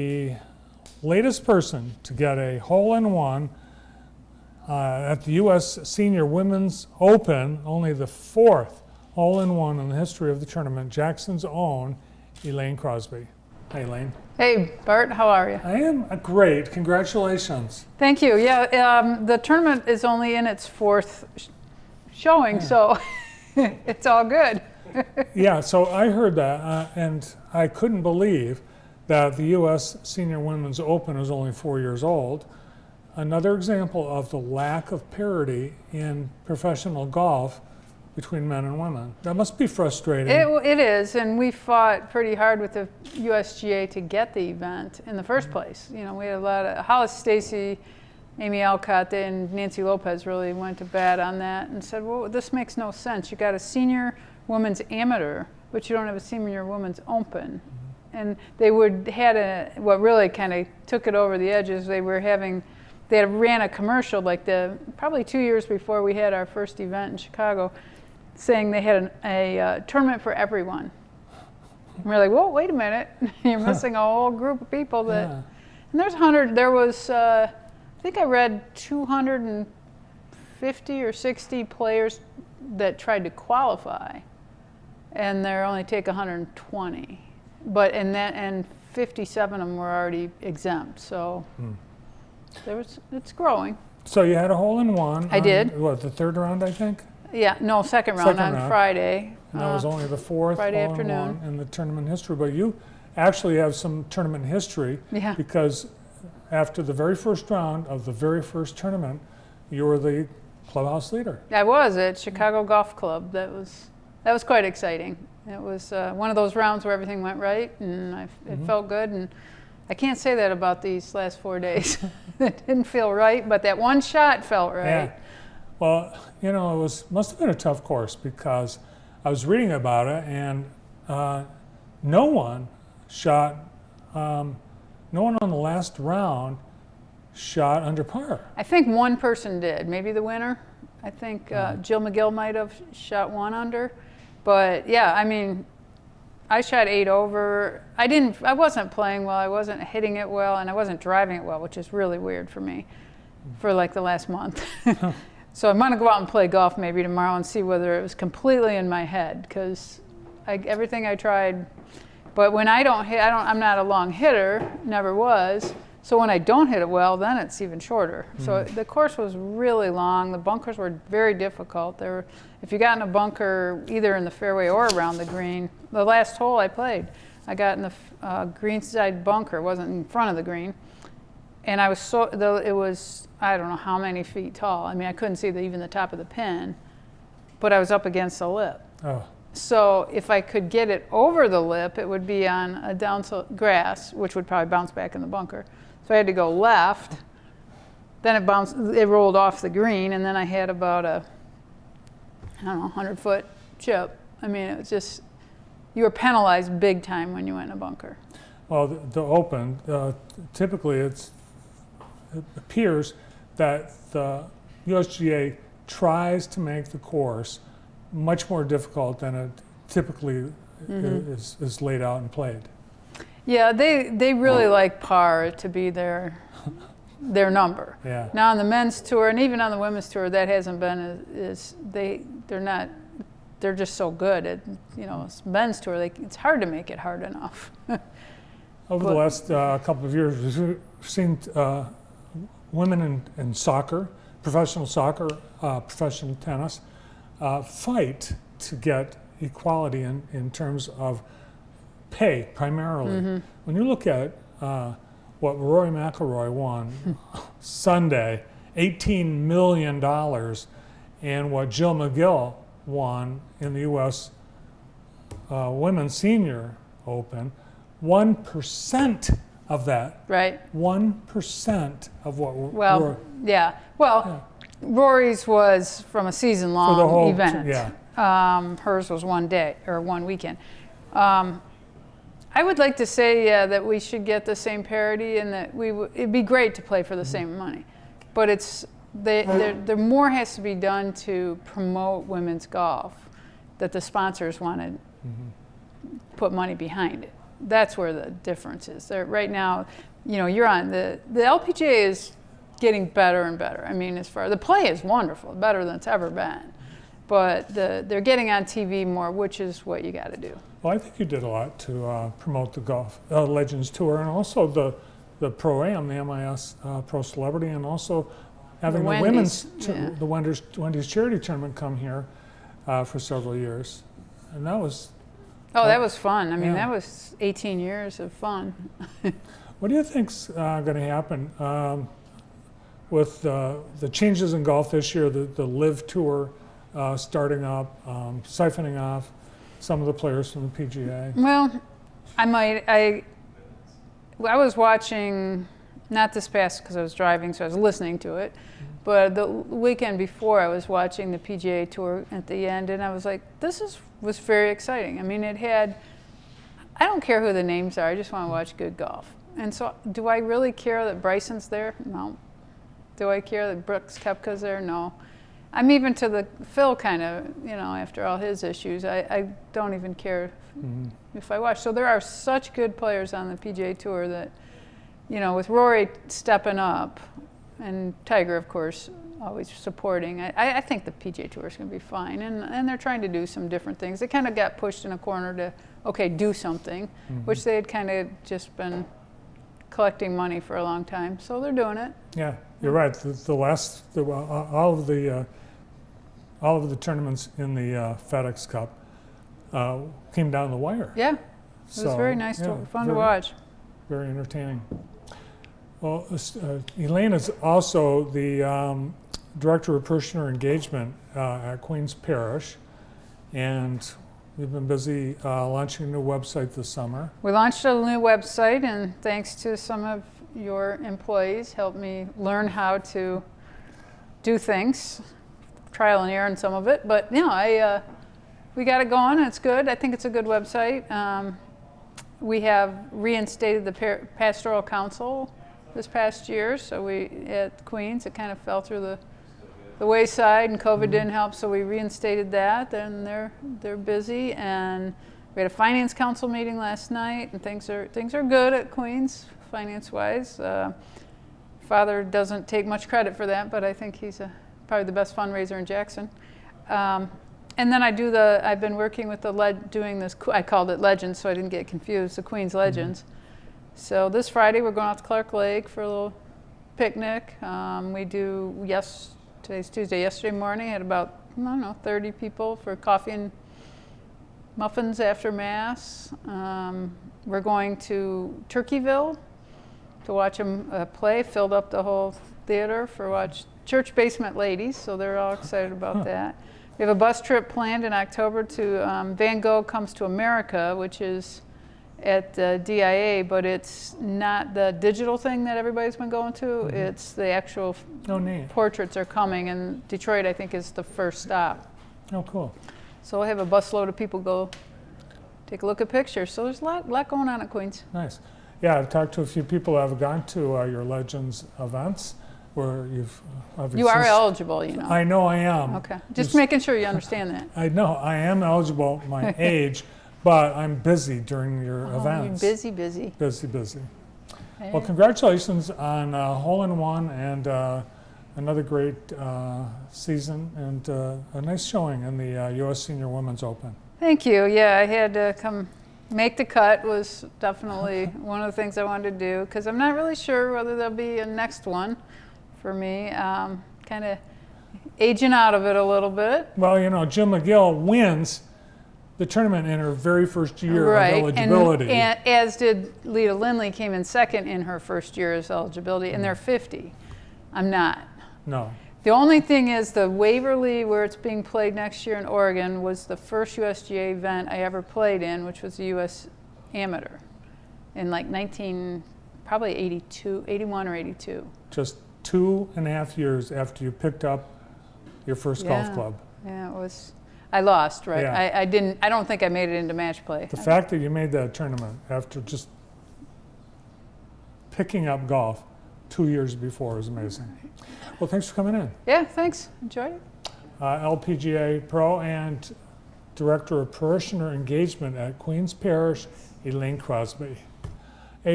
The latest person to get a hole-in-one at the U.S. Senior Women's Open, only the fourth hole-in-one in the history of the tournament, Jackson's own Elaine Crosby. Hi, Elaine. Hey, Bart, how are you? I am great. Congratulations. Thank you. Yeah, the tournament is only in its fourth showing, so it's all good. Yeah, so I heard that, and I couldn't believe that the U.S. Senior Women's Open is only 4 years old. Another example of the lack of parity in professional golf between men and women. That must be frustrating. It is, and we fought pretty hard with the USGA to get the event in the first place. You know, we had a lot of, Hollis Stacy, Amy Alcott, and Nancy Lopez really went to bat on that and said, well, this makes no sense. You got a senior women's amateur, but you don't have a senior women's open. And they what really kind of took it over the edges, they ran a commercial like probably 2 years before we had our first event in Chicago, saying they had a tournament for everyone. And we're like, whoa, wait a minute, you're missing a whole group of people that, Yeah. And there was, I think I read 250 or 60 players that tried to qualify, and they only take 120. And 57 of them were already exempt, so it's growing. So you had a hole-in-one. I did. What, the third round, I think? Yeah, no, second round on Friday. And that was only the fourth Friday hole-in-one afternoon. in the tournament history. But you actually have some tournament history, Yeah. because after the very first round of the very first tournament, you were the clubhouse leader. I was at Chicago Golf Club. That was quite exciting. It was one of those rounds where everything went right, and it felt good. And I can't say that about these last 4 days. It didn't feel right, but that one shot felt right. Yeah. Well, you know, must have been a tough course, because I was reading about it, and no one on the last round shot under par. I think one person did, maybe the winner. I think Jill McGill might have shot one under. But yeah, I mean, I shot 8 over. I wasn't playing well, I wasn't hitting it well, and I wasn't driving it well, which is really weird for me for like the last month. So I'm gonna go out and play golf maybe tomorrow and see whether it was completely in my head, because everything I tried, but when I don't hit, I'm not a long hitter, never was. So when I don't hit it well, then it's even shorter. So the course was really long. The bunkers were very difficult. If you got in a bunker either in the fairway or around the green, the last hole I played, I got in the green side bunker. It wasn't in front of the green. And it was, I don't know how many feet tall. I mean, I couldn't see even the top of the pin, but I was up against the lip. Oh. So if I could get it over the lip, it would be on a downslope grass, which would probably bounce back in the bunker. So I had to go left, then it rolled off the green, and then I had about a 100-foot chip. I mean, it was just, you were penalized big time when you went in a bunker. Well, the Open, typically it appears that the USGA tries to make the course much more difficult than it typically is laid out and played. Yeah, they really like par to be their number. Yeah. Now on the men's tour and even on the women's tour, that hasn't been they're just so good at, men's tour. It's hard to make it hard enough. Over the last couple of years, we've seen women in soccer, professional soccer, professional tennis, fight to get equality in terms of pay, primarily. When you look at what Rory McIlroy won Sunday, $18 million, and what Jill McGill won in the U.S. Women's Senior Open, 1% of that. Right. 1% of what Rory's was from a season-long event. Yeah. Hers was 1 day or 1 weekend. I would like to say, that we should get the same parity, and that it'd be great to play for the same money. But there more has to be done to promote women's golf, that the sponsors want to put money behind it. that's where the difference is. Right now, you're on the LPGA is getting better and better. I mean, the play is wonderful, better than it's ever been. But they're getting on TV more, which is what you got to do. Well, I think you did a lot to promote the Golf Legends Tour, and also the Pro-Am, the MIS Pro Celebrity, and also having the Wendy's Charity Tournament come here for several years. And that was... Oh, that was fun. I mean, that was 18 years of fun. What do you think's going to happen with the changes in golf this year, the Live Tour starting up, siphoning off some of the players from the PGA? Well, I was watching, not this past because I was driving, so I was listening to it, but the weekend before I was watching the PGA Tour at the end, and I was like, was very exciting. I mean, I don't care who the names are, I just want to watch good golf. And so, do I really care that Bryson's there? No. Do I care that Brooks Koepka's there? No. I'm even to the Phil kind of, after all his issues, I don't even care if I watch. So there are such good players on the PGA Tour that, with Rory stepping up, and Tiger, of course, always supporting, I think the PGA Tour is going to be fine. And they're trying to do some different things. They kind of got pushed in a corner to, do something, which they had kind of just been collecting money for a long time. So they're doing it. Yeah, you're right. All of the tournaments in the FedEx Cup came down the wire. Yeah, it was very nice, fun to watch. Very entertaining. Well, Elaine is also the Director of Parishioner Engagement at Queens Parish, and we've been busy launching a new website this summer. We launched a new website, and thanks to some of your employees, helped me learn how to do things. Trial and error in some of it, but we got it going. It's good. I think it's a good website. We have reinstated the Pastoral Council this past year, so at Queens, it kind of fell through the wayside, and COVID didn't help, so we reinstated that, and they're busy. And we had a Finance Council meeting last night, and things are good at Queens, finance-wise. Father doesn't take much credit for that, but I think he's probably the best fundraiser in Jackson. And then I've been working with doing this, I called it Legends, so I didn't get confused, the Queens Legends. So this Friday we're going out to Clark Lake for a little picnic. Today's Tuesday, yesterday morning I had about, 30 people for coffee and muffins after Mass. We're going to Turkeyville to watch them play, filled up the whole theater watch Church Basement Ladies, so they're all excited about that. We have a bus trip planned in October to Van Gogh Comes to America, which is at DIA, but it's not the digital thing that everybody's been going to. It's the actual portraits are coming, and Detroit, I think, is the first stop. Oh, cool. So we'll have a busload of people go take a look at pictures. So there's a lot going on at Queens. Nice. Yeah, I've talked to a few people that have gone to your Legends events where you've obviously... You are eligible, I know I am. Okay. Just making sure you understand that. I know I am eligible, my age, but I'm busy during your events. You're busy. Busy. Yeah. Well, congratulations on hole-in-one and another great season and a nice showing in the U.S. Senior Women's Open. Thank you. Yeah, I had to come make the cut. Was definitely one of the things I wanted to do because I'm not really sure whether there'll be a next one for me. Kind of aging out of it a little bit. Well, Jill McGill wins the tournament in her very first year of eligibility. And as did Lita Lindley, came in second in her first year as eligibility, and they're 50. I'm not. No. The only thing is the Waverly, where it's being played next year in Oregon, was the first USGA event I ever played in, which was the US Amateur in like probably 81 or 82. Just 2.5 years after you picked up your first golf club. Yeah, it was. I lost, right? Yeah. I don't think I made it into match play. The fact that you made that tournament after just picking up golf 2 years before is amazing. Well, thanks for coming in. Yeah, thanks. Enjoy it. LPGA Pro and Director of Parishioner Engagement at Queens Parish, Elaine Crosby.